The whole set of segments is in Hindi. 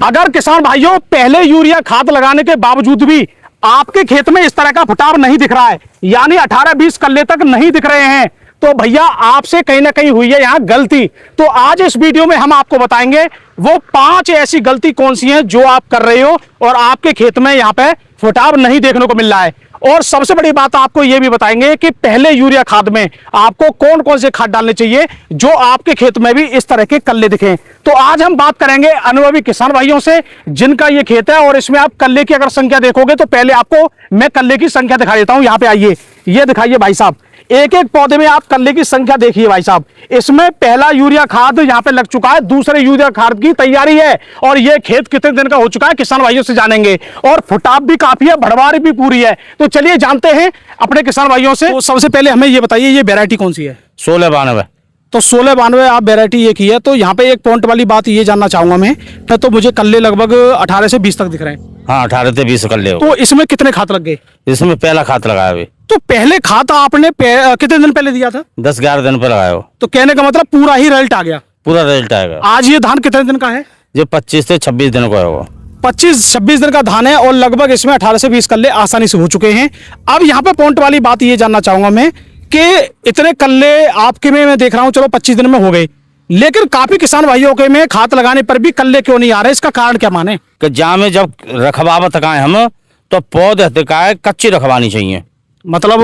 अगर किसान भाइयों पहले यूरिया खाद लगाने के बावजूद भी आपके खेत में इस तरह का फुटाव नहीं दिख रहा है, यानी 18-20 कल्ले तक नहीं दिख रहे हैं, तो भैया आपसे कहीं ना कहीं हुई है यहां गलती। तो आज इस वीडियो में हम आपको बताएंगे वो 5 ऐसी गलती कौन सी हैं जो आप कर रहे हो और आपके खेत में यहां पे फुटाव नहीं देखने को मिल रहा है। और सबसे बड़ी बात आपको यह भी बताएंगे कि पहले यूरिया खाद में आपको कौन कौन से खाद डालने चाहिए जो आपके खेत में भी इस तरह के कल्ले दिखें। तो आज हम बात करेंगे अनुभवी किसान भाइयों से जिनका ये खेत है, और इसमें आप कल्ले की अगर संख्या देखोगे तो पहले आपको मैं कल्ले की संख्या दिखा देता हूं। यहां पे आइए, ये दिखाइए भाई साहब, एक एक पौधे में आप कल्ले की संख्या देखिए भाई साहब। इसमें पहला यूरिया खाद यहां पे लग चुका है, दूसरे यूरिया खाद की तैयारी है, और ये खेत कितने दिन का हो चुका है किसान भाइयों से जानेंगे। और फुटाव भी काफी है, भड़वारी भी पूरी है। तो चलिए जानते हैं अपने किसान भाइयों से। तो सबसे पहले हमें ये बताइए, ये वेरायटी कौन सी है? 1692। तो 1692 आप वेरायटी ये की है। तो यहाँ पे एक पॉइंट वाली बात ये जानना चाहूंगा मैं, तो मुझे कल्ले लगभग 18 से 20 तक दिख रहे हैं। हाँ, 18 से 20 कर ले। तो इसमें कितने खाद लग गए? इसमें पहला खाद लगाया अभी। तो पहले खाद आपने कितने दिन पहले दिया था? 10-11 दिन पे लगाया हो। तो कहने का मतलब पूरा ही रिजल्ट आ गया, पूरा रिजल्ट आएगा। आज ये धान कितने दिन का है? जो 25 से 26 दिन का होगा। 25-26 दिन का धान है, और लगभग इसमें 18 से 20 कल्ले आसानी से हो चुके हैं। अब यहाँ पे पॉइंट वाली बात ये जानना चाहूंगा मैं कि इतने कल्ले आपके में मैं देख रहा हूँ, चलो 25 दिन में हो गए, लेकिन काफी किसान भाइयों के में खाद लगाने पर भी कल्ले क्यों नहीं आ रहे? इसका कारण क्या माने? कि जहाँ में जब रखवावत तकाए हम तो पौधे तकाए कच्ची रखवानी चाहिए। मतलब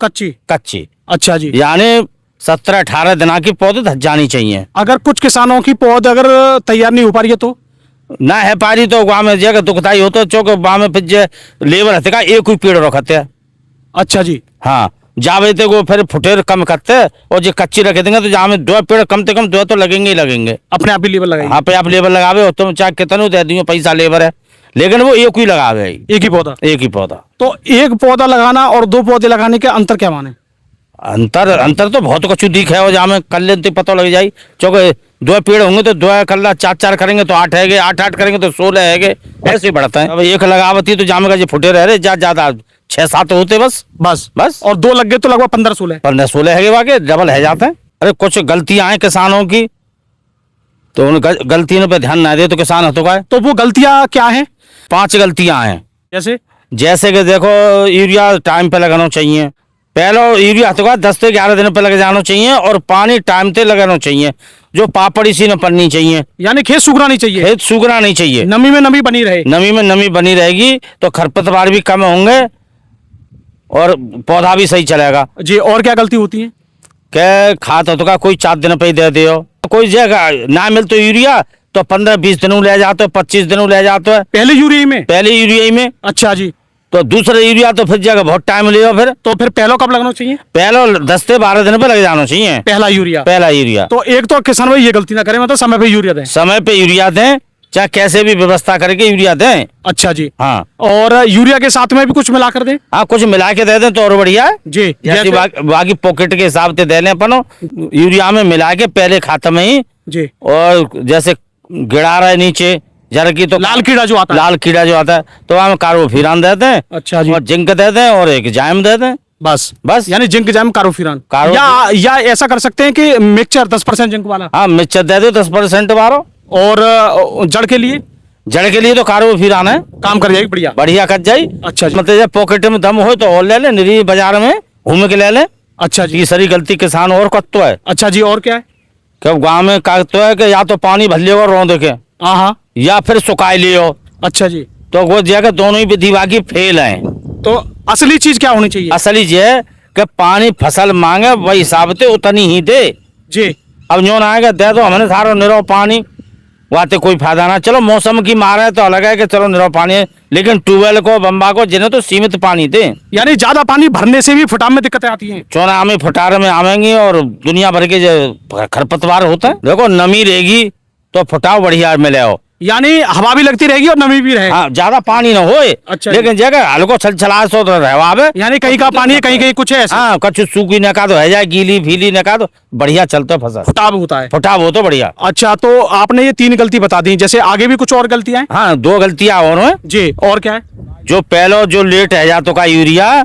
कच्ची? कच्ची। अच्छा जी। यानी 17-18 दिन की पौधे धस जानी चाहिए। अगर कुछ किसानों की पौध अगर तैयार नहीं हो पा रही है तो ना है पारी तो गाँव में जगह दुखदाई होता चौक गाँव में फिर जे लेबर हते का एक ही पेड़ रखते है। अच्छा जी। हाँ, जावे थे वो फिर फुटेर कम करते और जो कच्ची रखे देंगे तो जहाँ में 2 पेड़ कम से कम 2 तो लगेंगे ही लगेंगे। अपने आप ही लेबर लगाएंगे? हाँ, पे आप लेबर लगावे हो तुम चाहे कितने दे दियो पैसा लेबर है, लेकिन वो एक ही लगावे। एक ही पौधा? एक ही पौधा। तो एक पौधा लगाना और 2 पौधे लगाने के अंतर क्या माने? अंतर तो बहुत कुछ दिख है। और जहाँ में कल्ले तो पता लग जाये चौक 2 पेड़ होंगे तो 2 कल्ला 4-4 करेंगे तो 8 है, 8-8 करेंगे तो 16 है, ऐसे बढ़ता है। अब एक लगावती तो जामे का जो फुटे रह रहे ज्यादा 6-7 होते बस। और 2 लग गए तो लगभग 15-16 है वाके डबल है जाते हैं। अरे कुछ गलतियां हैं किसानों की, तो उन गलतियों पे ध्यान ना दे तो किसान होता है। तो वो गलतियां क्या हैं? 5 गलतियां हैं। जैसे कि देखो, यूरिया टाइम पे लगाना चाहिए। पहले यूरिया होगा 10 से 11 दिन पे लग जाना चाहिए, और पानी टाइम पे लगाना चाहिए, जो पापड़ इसी में पड़नी चाहिए। यानी खेत सूखना नहीं चाहिए? खेत सूखना नहीं चाहिए, नमी में नमी बनी रहे। नमी में नमी बनी रहेगी तो खरपतवार भी कम होंगे और पौधा भी सही चलेगा जी। और क्या गलती होती है? क्या खाद होगा कोई 4 दिन पे ही दे दो, कोई जगह ना मिल तो यूरिया तो 15-20 दिनों ले जाते हो, 25 दिनों ले जाते हो पहले यूरिया में। अच्छा जी। तो दूसरे यूरिया तो फिर जगह बहुत टाइम ले। तो फिर पहला कब लगना चाहिए? पहला 10 से 12 दिन पे लग जाना चाहिए पहला यूरिया। तो एक तो किसान भाई ये गलती ना करें, मतलब समय पे यूरिया दें। समय पे यूरिया दें, चाहे कैसे भी व्यवस्था करके यूरिया दें। अच्छा जी। हाँ, और यूरिया के साथ में भी कुछ मिला कर दें? हाँ, कुछ मिला के दे दें तो और बढ़िया है जी। बाकी पॉकेट के हिसाब से दे लें अपन, यूरिया में मिला के पहले खाते में ही जी। और जैसे गिरा रहा है नीचे जरा की तो लाल कीड़ा जो आता है तो हम कार्बोफिरान दे दें। अच्छा जी। और जिंक दे दें और एक जाइम दे दें। बस यानी जिंक जाइम कार्बोफिरान। या ऐसा कर सकते हैं कि मिक्सचर 10% जिंक वाला? हाँ, मिक्सचर दे दो 10% वाला। और जड़ के लिए तो कार्बोफिरान है, काम कर जाएगी बढ़िया कर जाये। अच्छा जी। मतलब पॉकेट में दम हो तो और ले ले, निरी बाजार में घूम के ले ले। अच्छा जी। तीसरी गलती किसान और करते है। अच्छा जी। और क्या है? कब गाँव में कहते है कि या तो पानी भर लियो रौंद के, हाँ, या फिर सुखाई लियो। अच्छा जी। तो वो जगह दोनों ही विधि बाकी फेल है। तो असली चीज क्या होनी चाहिए? असली चीज है कि पानी फसल मांगे वही हिसाब से उतनी ही दे जी। अब जो आएगा दे दो, हमने सारा निरो पानी वाते कोई फायदा ना। चलो मौसम की मार है तो अलग है कि चलो निरो पानी है, लेकिन ट्यूबवेल को बम्बा को जिन्हें तो सीमित पानी दे। यानी ज्यादा पानी भरने से भी फुटाव में दिक्कतें आती हैं? चौना में फुटार में आवेंगी और दुनिया भर के जो खरपतवार होता है, देखो नमी रहेगी तो फुटाव बढ़िया मिले हो। यानी हवा भी लगती रहेगी और नमी भी रहे। हाँ, ज्यादा पानी ना होए। अच्छा। लेकिन जगह हल्को छलछला सो तो रहवावे। यानी कहीं का पानी है, कहीं कुछ है। हाँ, कुछ सूखी न का तो है जाए, गीली भीली न का तो बढ़िया चलता फसल, फुटाव होता है। फुटाव हो तो बढ़िया। अच्छा, तो आपने ये 3 गलती बता दी, जैसे आगे भी कुछ और गलतियां हैं? हाँ, 2 गलतियां और हैं जी। और क्या है? जो पहलो जो लेट है जातो का यूरिया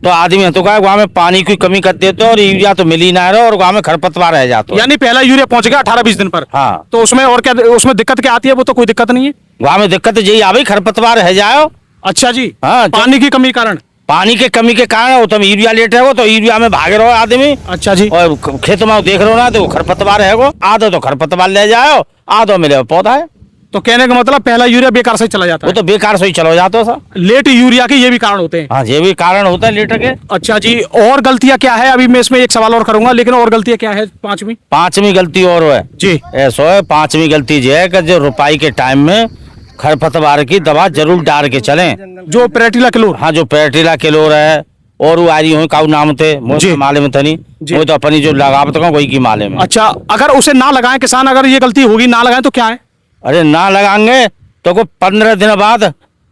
तो आदमी तो क्या वहाँ में पानी की कमी कर देते और यूरिया तो मिल ही ना रहा और वहाँ में खरपतवार रह जाते हैं। यानी पहला यूरिया पहुंच गया 18-20 दिन पर। हाँ। तो उसमें और क्या, उसमें दिक्कत क्या आती है? वो तो कोई दिक्कत नहीं है। वहाँ में दिक्कत यही आ भाई खरपतवार रह जाओ। अच्छा जी। हाँ, पानी की कमी कारण। पानी के कमी के कारण वो तुम यूरिया लेटे हो तो यूरिया में भागे रहो आदमी। अच्छा जी। और खेत में देख रहे हो ना तो खरपतवार है वो, आधो तो खरपतवार ले जाओ, आधो मिले पौधा है। तो कहने का मतलब पहला यूरिया बेकार से चला जाता वो है। तो बेकार से ही चलो जाते हो सर। लेट यूरिया के ये भी कारण होते हैं। हाँ, ये भी कारण होता है लीटर के। अच्छा जी। और गलतियां क्या है? अभी मैं इसमें एक सवाल और करूंगा, लेकिन और गलतियां क्या है? पांचवी गलती और है जी। ऐसा है, पांचवी गलती ये है कि जो रुपाई के टाइम में खरपतवार की दवा जरूर डाल के चलें। जो पेरेटिला क्लोर। हाँ, जो पेरेटिला किलोर है और वो आ रही हुई काऊ नाम थे मुझे माले में थनी, वो तो अपनी जो लगावत का वही की माले में। अच्छा, अगर उसे ना लगाएं किसान, अगर ये गलती होगी ना लगाएं तो क्या है? अरे ना लगाएंगे तो को 15 दिन बाद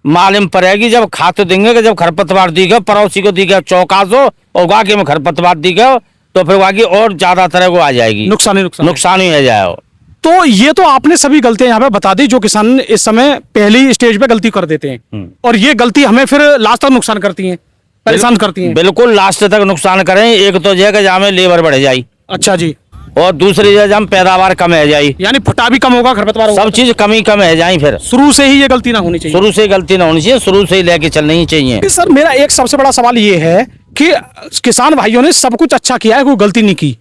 मालूम पड़ेगी जब खाते देंगे कि जब खरपतवार दी गए, पड़ोसी को दी गए चौकासो और वाकई में खरपतवार दी गए तो फिर वाकई और ज्यादा तरह को आ जाएगी, नुकसान ही हो जाए। तो ये तो आपने सभी गलतियां यहाँ पे बता दी जो किसान इस समय पहली स्टेज पे गलती कर देते हैं, और ये गलती हमें फिर लास्ट तक नुकसान करती है, परेशान करती है। बिल्कुल लास्ट तक नुकसान करें। एक तो जगह जहाँ में लेबर बढ़ जाए। अच्छा जी। और दूसरी जगह हम पैदावार कम है जाए, यानी फटा भी कम होगा, खरपतवार होगा, सब चीज कमी कम है जाए। फिर शुरू से ही ये गलती ना होनी चाहिए। शुरू से गलती ना होनी चाहिए, शुरू से ही लेके चलना ही चाहिए। सर मेरा एक सबसे बड़ा सवाल ये है कि किसान भाइयों ने सब कुछ अच्छा किया है, कोई गलती नहीं की,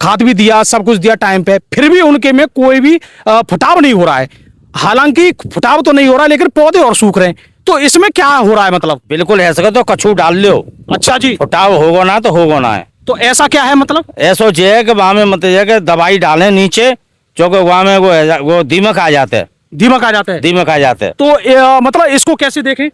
खाद भी दिया, सब कुछ दिया टाइम पे, फिर भी उनके में कोई भी फटाव नहीं हो रहा है। हालांकि फटाव तो नहीं हो रहा है लेकिन पौधे और सूख रहे हैं, तो इसमें क्या हो रहा है? मतलब बिल्कुल है सके तो कछू डाल लो। अच्छा जी। फटाव होगा ना तो होगा ना है। तो ऐसा क्या है? मतलब ऐसा है कि वहां में मतलब कि दवाई डालें नीचे, जो कि वहां में वो दीमक आ जाते हैं। दीमक आ जाते हैं। दीमक आ जाते हैं। तो मतलब इसको कैसे देखें?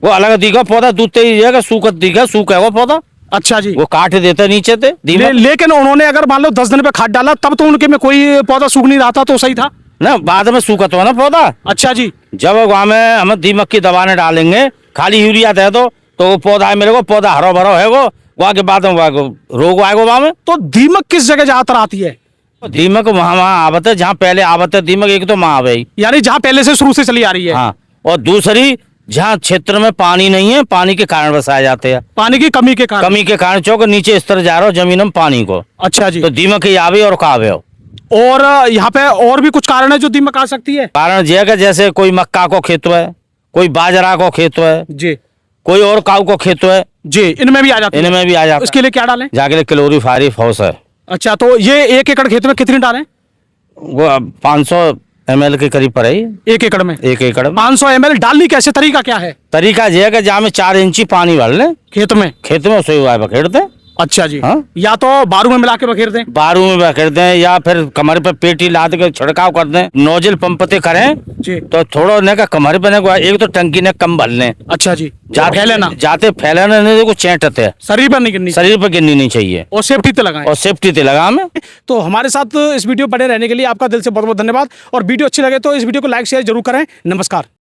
वो अलग दिखा पौधा दूध ही सूखत दिखा, सूखा है वो पौधा। अच्छा जी। वो काट देते नीचे थे लेकिन उन्होंने अगर मान लो 10 दिन पे खाद डाला तब तो उनके में कोई पौधा सूख नहीं रहा था, तो सही था ना, बाद में सूखत हो ना पौधा। अच्छा जी। जब वहां में हम दीमक की दवा ने डालेंगे, खाली यूरिया दे दो तो वो पौधा मेरे को पौधा हरो भरो है वो, वहां के बाद में रोग आएगा वहां में। तो दीमक किस जगह ज्यादातर आती है? दीमक वहां आवत है जहाँ पहले आवत है दीमक, एक तो वहां आवे, यानी जहाँ पहले से शुरू से चली आ रही है। हाँ, और दूसरी जहाँ क्षेत्र में पानी नहीं है, पानी के कारण बसाए जाते हैं, पानी की कमी के कारण चौक नीचे स्तर जा रहा हो जमीन में पानी को। अच्छा जी। तो दीमक ही आवे और कावे हो। और यहाँ पे और भी कुछ कारण है जो दीमक आ सकती है? कारण ये है जैसे कोई मक्का को खेत है, कोई बाजरा को खेत है जी, कोई और काऊ को खेत है जी, इनमें भी आ जाता है। इनमें भी आ जाता। इसके लिए क्या डालें? जाके क्लोरीफायरिफॉस है। अच्छा, तो ये 1 एकड़ खेत में कितनी डालें? वो 500 ml के करीब पड़े 1 एकड़ में। 1 एकड़ में 500 ml डालनी कैसे? तरीका क्या है? तरीका यह है कि जहाँ में 4 इंची पानी भर ले खेत में उसे बखेड़ दे। अच्छा जी। हाँ? या तो बारू में मिला के बखेर दें, बारू में बखेड़ दें, या फिर कमर पे पेटी लाद के छिड़काव कर दें। नोजल पंप ते करें जी, तो थोड़ा ने का कमर पे ने एक तो टंकी ने कम भर लें। अच्छा जी। जाते फैलाना नहीं को चैंटते शरीर पर नहीं गिरनी, शरीर पर गिरनी नहीं चाहिए, और सेफ्टी ते लगाएं, और सेफ्टी ते लगा में। तो हमारे साथ इस वीडियो बने रहने के लिए आपका दिल से बहुत बहुत धन्यवाद, और वीडियो अच्छी लगे तो इस वीडियो को लाइक शेयर जरूर करें। नमस्कार।